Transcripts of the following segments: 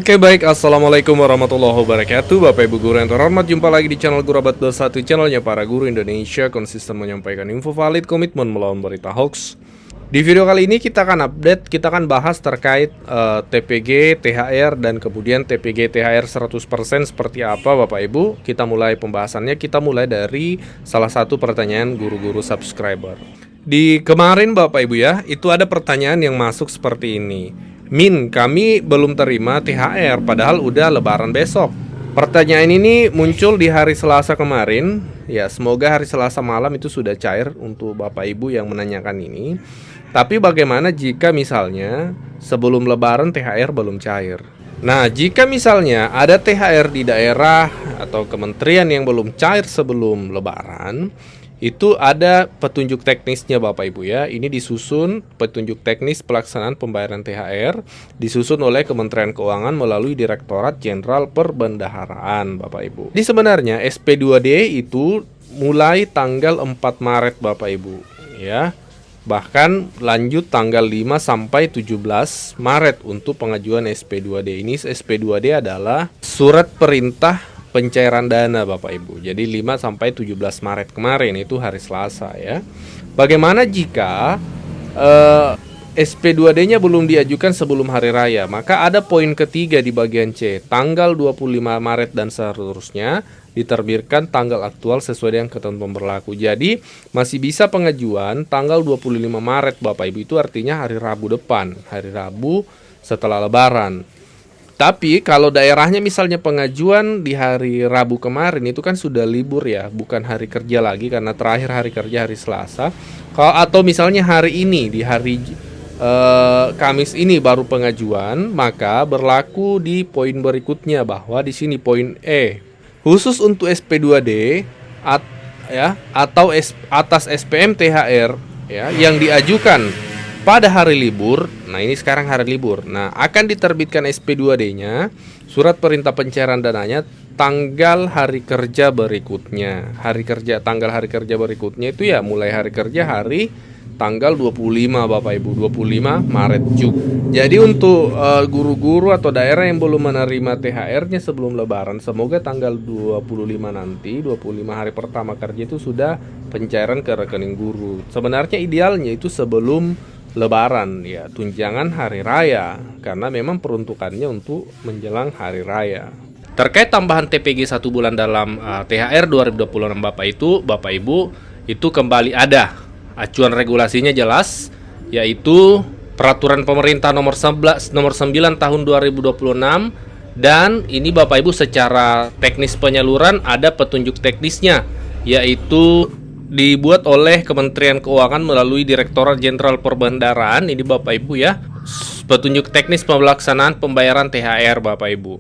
Oke baik, Assalamualaikum warahmatullahi wabarakatuh. Bapak Ibu Guru yang terhormat, jumpa lagi di channel Guru Abad 21, channelnya para guru Indonesia, konsisten menyampaikan info valid, komitmen melawan berita hoax. Di video kali ini kita akan update, kita akan bahas terkait TPG, THR, dan kemudian TPG THR 100% seperti apa Bapak Ibu. Kita mulai pembahasannya, kita mulai dari salah satu pertanyaan guru-guru subscriber. Di kemarin Bapak Ibu ya, itu ada pertanyaan yang masuk seperti ini. Min, kami belum terima THR padahal udah lebaran besok. Pertanyaan ini muncul di hari Selasa kemarin. Ya, semoga hari Selasa malam itu sudah cair untuk Bapak Ibu yang menanyakan ini. Tapi bagaimana jika misalnya sebelum lebaran THR belum cair? Nah, jika misalnya ada THR di daerah atau kementerian yang belum cair sebelum lebaran, itu ada petunjuk teknisnya Bapak Ibu ya. Ini disusun petunjuk teknis pelaksanaan pembayaran THR, disusun oleh Kementerian Keuangan melalui Direktorat Jenderal Perbendaharaan Bapak Ibu. Di sebenarnya SP2D itu mulai tanggal 4 Maret Bapak Ibu ya. Bahkan lanjut tanggal 5 sampai 17 Maret untuk pengajuan SP2D. Ini SP2D adalah surat perintah pencairan dana Bapak Ibu. Jadi 5 sampai 17 Maret kemarin itu hari Selasa ya. Bagaimana jika SP2D-nya belum diajukan sebelum hari raya? Maka ada poin ketiga di bagian C, tanggal 25 Maret dan seterusnya diterbitkan tanggal aktual sesuai dengan ketentuan berlaku. Jadi masih bisa pengajuan tanggal 25 Maret Bapak Ibu, itu artinya hari Rabu depan, hari Rabu setelah lebaran. Tapi kalau daerahnya misalnya pengajuan di hari Rabu kemarin itu kan sudah libur ya, bukan hari kerja lagi karena terakhir hari kerja hari Selasa. Atau misalnya hari ini di hari Kamis ini baru pengajuan, maka berlaku di poin berikutnya bahwa di sini poin E, khusus untuk SP2D atau atas SPM THR ya yang diajukan pada hari libur. Nah ini sekarang hari libur. Nah akan diterbitkan SP2D-nya, surat perintah pencairan dananya, tanggal hari kerja berikutnya. Tanggal hari kerja berikutnya itu ya mulai hari kerja hari tanggal 25 Bapak Ibu, 25 Maret juga. Jadi untuk guru-guru atau daerah yang belum menerima THR-nya sebelum lebaran, semoga tanggal 25 nanti, 25 hari pertama kerja itu sudah pencairan ke rekening guru. Sebenarnya idealnya itu sebelum lebaran ya, tunjangan hari raya, karena memang peruntukannya untuk menjelang hari raya. Terkait tambahan TPG 1 bulan dalam THR 2026 Bapak Ibu itu kembali ada acuan regulasinya jelas, yaitu peraturan pemerintah nomor 9 tahun 2026. Dan ini Bapak Ibu secara teknis penyaluran ada petunjuk teknisnya, yaitu dibuat oleh Kementerian Keuangan melalui Direktorat Jenderal Perbendaharaan. Ini Bapak Ibu ya, petunjuk teknis pelaksanaan pembayaran THR Bapak Ibu.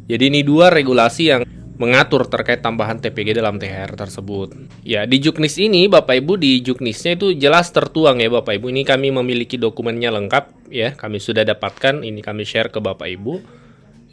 Jadi ini dua regulasi yang mengatur terkait tambahan TPG dalam THR tersebut. Ya, di Juknis ini Bapak Ibu, di Juknisnya itu jelas tertuang ya Bapak Ibu. Ini kami memiliki dokumennya lengkap ya, kami sudah dapatkan, ini kami share ke Bapak Ibu.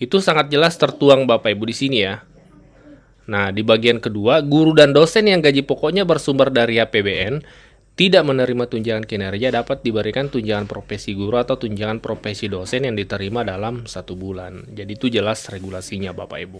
Itu sangat jelas tertuang Bapak Ibu di sini ya. Nah, di bagian kedua, guru dan dosen yang gaji pokoknya bersumber dari APBN tidak menerima tunjangan kinerja dapat diberikan tunjangan profesi guru atau tunjangan profesi dosen yang diterima dalam 1 bulan. Jadi itu jelas regulasinya Bapak Ibu.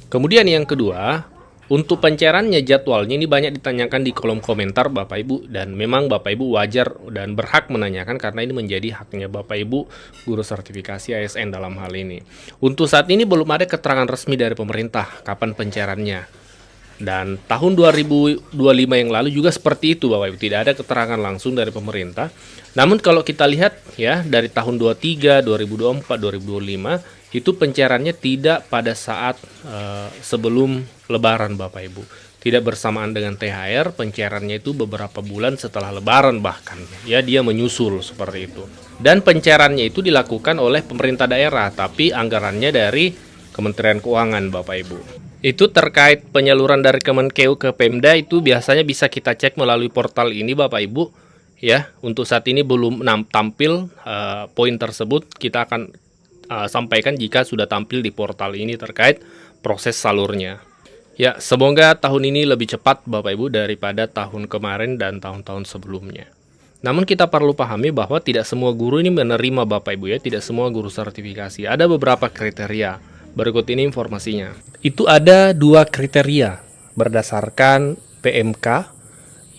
Kemudian yang kedua, untuk pencairannya jadwalnya ini banyak ditanyakan di kolom komentar Bapak Ibu, dan memang Bapak Ibu wajar dan berhak menanyakan karena ini menjadi haknya Bapak Ibu guru sertifikasi ASN dalam hal ini. Untuk saat ini belum ada keterangan resmi dari pemerintah kapan pencairannya. Dan tahun 2025 yang lalu juga seperti itu Bapak Ibu, tidak ada keterangan langsung dari pemerintah. Namun kalau kita lihat ya dari tahun 23, 2024, 2025 itu pencairannya tidak pada saat sebelum lebaran Bapak Ibu. Tidak bersamaan dengan THR, pencairannya itu beberapa bulan setelah lebaran bahkan. Ya, dia menyusul seperti itu. Dan pencairannya itu dilakukan oleh pemerintah daerah, tapi anggarannya dari Kementerian Keuangan Bapak Ibu. Itu terkait penyaluran dari Kemenkeu ke Pemda itu biasanya bisa kita cek melalui portal ini Bapak Ibu. Ya, untuk saat ini belum tampil poin tersebut, kita akan sampaikan jika sudah tampil di portal ini terkait proses salurnya. Ya, semoga tahun ini lebih cepat Bapak Ibu daripada tahun kemarin dan tahun-tahun sebelumnya. Namun kita perlu pahami bahwa tidak semua guru ini menerima Bapak Ibu ya, tidak semua guru sertifikasi. Ada beberapa kriteria. Berikut ini informasinya. Itu ada 2 kriteria berdasarkan PMK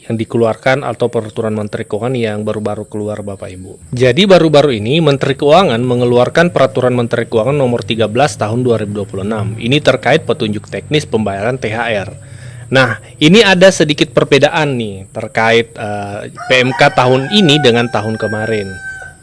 yang dikeluarkan atau peraturan Menteri Keuangan yang baru-baru keluar Bapak Ibu. Jadi baru-baru ini Menteri Keuangan mengeluarkan peraturan Menteri Keuangan nomor 13 tahun 2026. Ini terkait petunjuk teknis pembayaran THR. Nah, ini ada sedikit perbedaan nih terkait PMK tahun ini dengan tahun kemarin.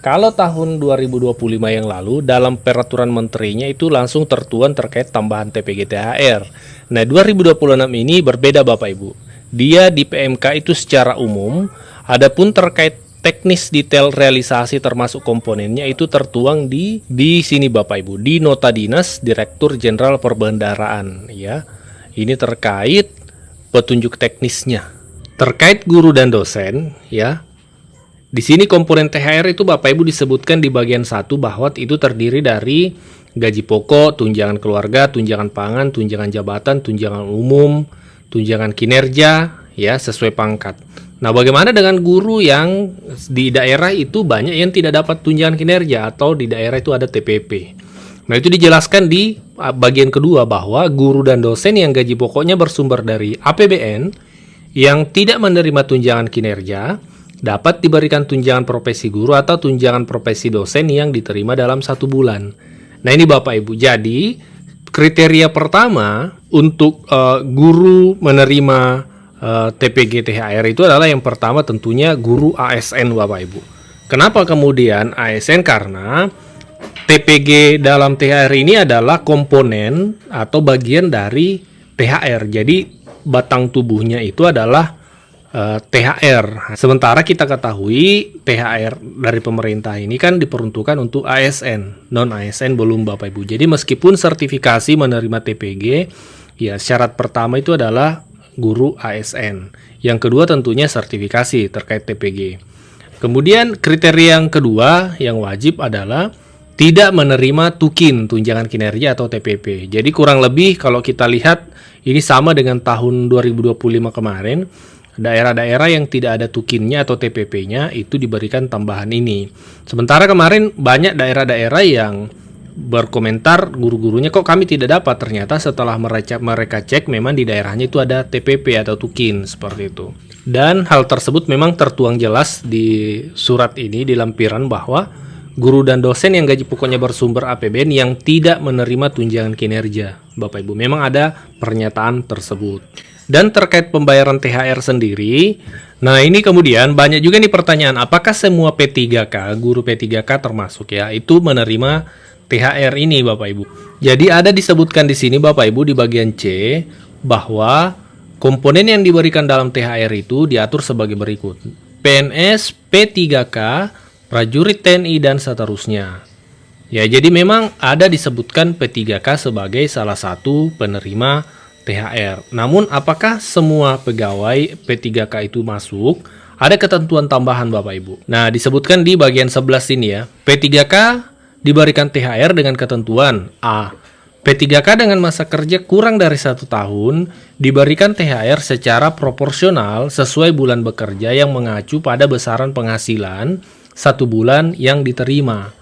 Kalau tahun 2025 yang lalu, dalam peraturan menterinya itu langsung tertuang terkait tambahan TPG THR. Nah, 2026 ini berbeda Bapak Ibu. Dia di PMK itu secara umum, adapun terkait teknis detail realisasi termasuk komponennya itu tertuang di sini Bapak Ibu, di Nota Dinas Direktur Jenderal Perbendaharaan ya. Ini terkait petunjuk teknisnya. Terkait guru dan dosen ya. Di sini komponen THR itu Bapak Ibu disebutkan di bagian 1 bahwa itu terdiri dari gaji pokok, tunjangan keluarga, tunjangan pangan, tunjangan jabatan, tunjangan umum, tunjangan kinerja ya sesuai pangkat. Nah, bagaimana dengan guru yang di daerah itu banyak yang tidak dapat tunjangan kinerja atau di daerah itu ada TPP. Nah, itu dijelaskan di bagian kedua bahwa guru dan dosen yang gaji pokoknya bersumber dari APBN yang tidak menerima tunjangan kinerja dapat diberikan tunjangan profesi guru atau tunjangan profesi dosen yang diterima dalam 1 bulan. Nah, ini Bapak Ibu. Jadi, kriteria pertama untuk guru menerima TPG THR itu adalah yang pertama tentunya guru ASN Bapak Ibu. Kenapa kemudian ASN? Karena TPG dalam THR ini adalah komponen atau bagian dari THR. Jadi batang tubuhnya itu adalah THR. Sementara kita ketahui THR dari pemerintah ini kan diperuntukkan untuk ASN. Non ASN belum Bapak Ibu. Jadi meskipun sertifikasi menerima TPG, ya syarat pertama itu adalah guru ASN. Yang kedua tentunya sertifikasi terkait TPG. Kemudian kriteria yang kedua yang wajib adalah tidak menerima TUKIN, tunjangan kinerja atau TPP. Jadi kurang lebih kalau kita lihat ini sama dengan tahun 2025 kemarin, daerah-daerah yang tidak ada TUKIN-nya atau TPP-nya itu diberikan tambahan ini. Sementara kemarin banyak daerah-daerah yang berkomentar guru-gurunya kok kami tidak dapat, ternyata setelah mereka cek memang di daerahnya itu ada TPP atau TUKIN seperti itu. Dan hal tersebut memang tertuang jelas di surat ini di lampiran bahwa guru dan dosen yang gaji pokoknya bersumber APBN yang tidak menerima tunjangan kinerja. Bapak Ibu, memang ada pernyataan tersebut. Dan terkait pembayaran THR sendiri, nah ini kemudian banyak juga nih pertanyaan, apakah semua P3K, guru P3K termasuk ya, itu menerima THR ini Bapak Ibu. Jadi ada disebutkan di sini Bapak Ibu di bagian C bahwa komponen yang diberikan dalam THR itu diatur sebagai berikut. PNS, P3K, prajurit TNI dan seterusnya. Ya, jadi memang ada disebutkan P3K sebagai salah satu penerima THR. Namun apakah semua pegawai P3K itu masuk? Ada ketentuan tambahan Bapak Ibu. Nah, disebutkan di bagian 11 ini ya. P3K diberikan THR dengan ketentuan A. P3K dengan masa kerja kurang dari 1 tahun diberikan THR secara proporsional sesuai bulan bekerja yang mengacu pada besaran penghasilan 1 bulan yang diterima.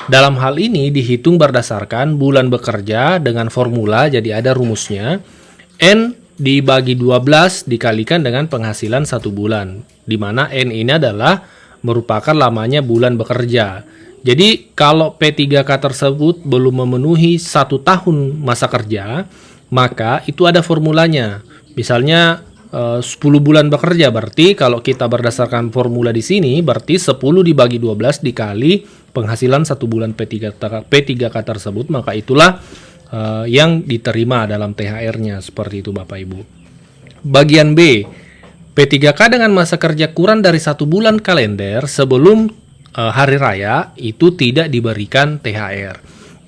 Dalam hal ini dihitung berdasarkan bulan bekerja dengan formula, jadi ada rumusnya. N dibagi 12 dikalikan dengan penghasilan 1 bulan, di mana N ini adalah merupakan lamanya bulan bekerja. Jadi kalau P3K tersebut belum memenuhi 1 tahun masa kerja, maka itu ada formulanya. Misalnya 10 bulan bekerja, berarti kalau kita berdasarkan formula di sini berarti 10 dibagi 12 dikali penghasilan 1 bulan P3K tersebut, maka itulah yang diterima dalam THR-nya, seperti itu Bapak Ibu. Bagian B, P3K dengan masa kerja kurang dari 1 bulan kalender sebelum hari raya itu tidak diberikan THR.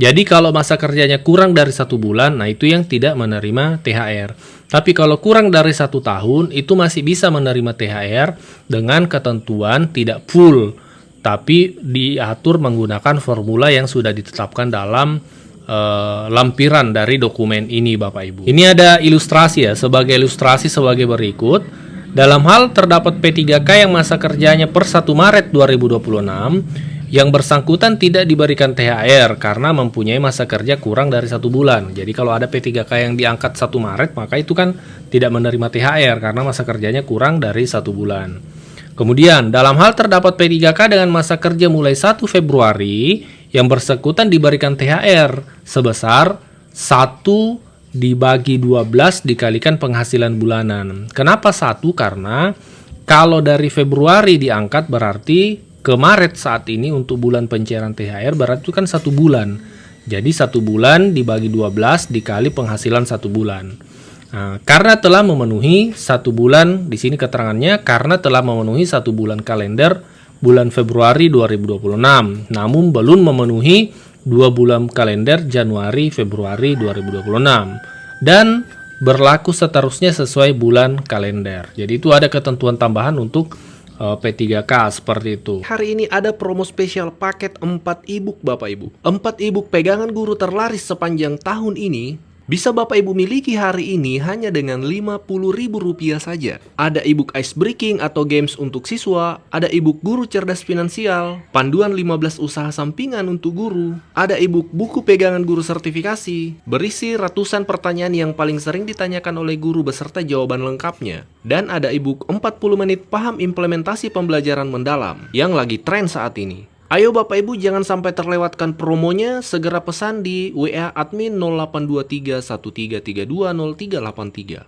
Jadi kalau masa kerjanya kurang dari 1 bulan, nah itu yang tidak menerima THR. Tapi kalau kurang dari 1 tahun, itu masih bisa menerima THR dengan ketentuan tidak full, tapi diatur menggunakan formula yang sudah ditetapkan dalam lampiran dari dokumen ini Bapak Ibu. Ini ada ilustrasi ya, sebagai ilustrasi sebagai berikut. Dalam hal terdapat P3K yang masa kerjanya per 1 Maret 2026, yang bersangkutan tidak diberikan THR karena mempunyai masa kerja kurang dari 1 bulan. Jadi kalau ada P3K yang diangkat 1 Maret, maka itu kan tidak menerima THR karena masa kerjanya kurang dari 1 bulan. Kemudian, dalam hal terdapat P3K dengan masa kerja mulai 1 Februari, yang bersangkutan diberikan THR sebesar 1 dibagi 12 dikalikan penghasilan bulanan. Kenapa 1? Karena kalau dari Februari diangkat berarti ke Maret saat ini untuk bulan pencairan THR berarti itu kan 1 bulan. Jadi 1 bulan dibagi 12 dikali penghasilan 1 bulan. Nah, karena telah memenuhi 1 bulan, di sini keterangannya karena telah memenuhi 1 bulan kalender bulan Februari 2026, namun belum memenuhi 2 bulan kalender Januari Februari 2026 dan berlaku seterusnya sesuai bulan kalender. Jadi itu ada ketentuan tambahan untuk P3K seperti itu. Hari ini ada promo spesial paket 4 e-book Bapak Ibu. 4 e-book pegangan guru terlaris sepanjang tahun ini bisa Bapak Ibu miliki hari ini hanya dengan Rp50.000 saja. Ada e-book Ice Breaking atau games untuk siswa, ada e-book Guru Cerdas Finansial, panduan 15 usaha sampingan untuk guru, ada e-book buku pegangan guru sertifikasi, berisi ratusan pertanyaan yang paling sering ditanyakan oleh guru beserta jawaban lengkapnya, dan ada e-book 40 menit paham implementasi pembelajaran mendalam yang lagi tren saat ini. Ayo Bapak Ibu jangan sampai terlewatkan promonya, segera pesan di WA admin 0823 1332 0383.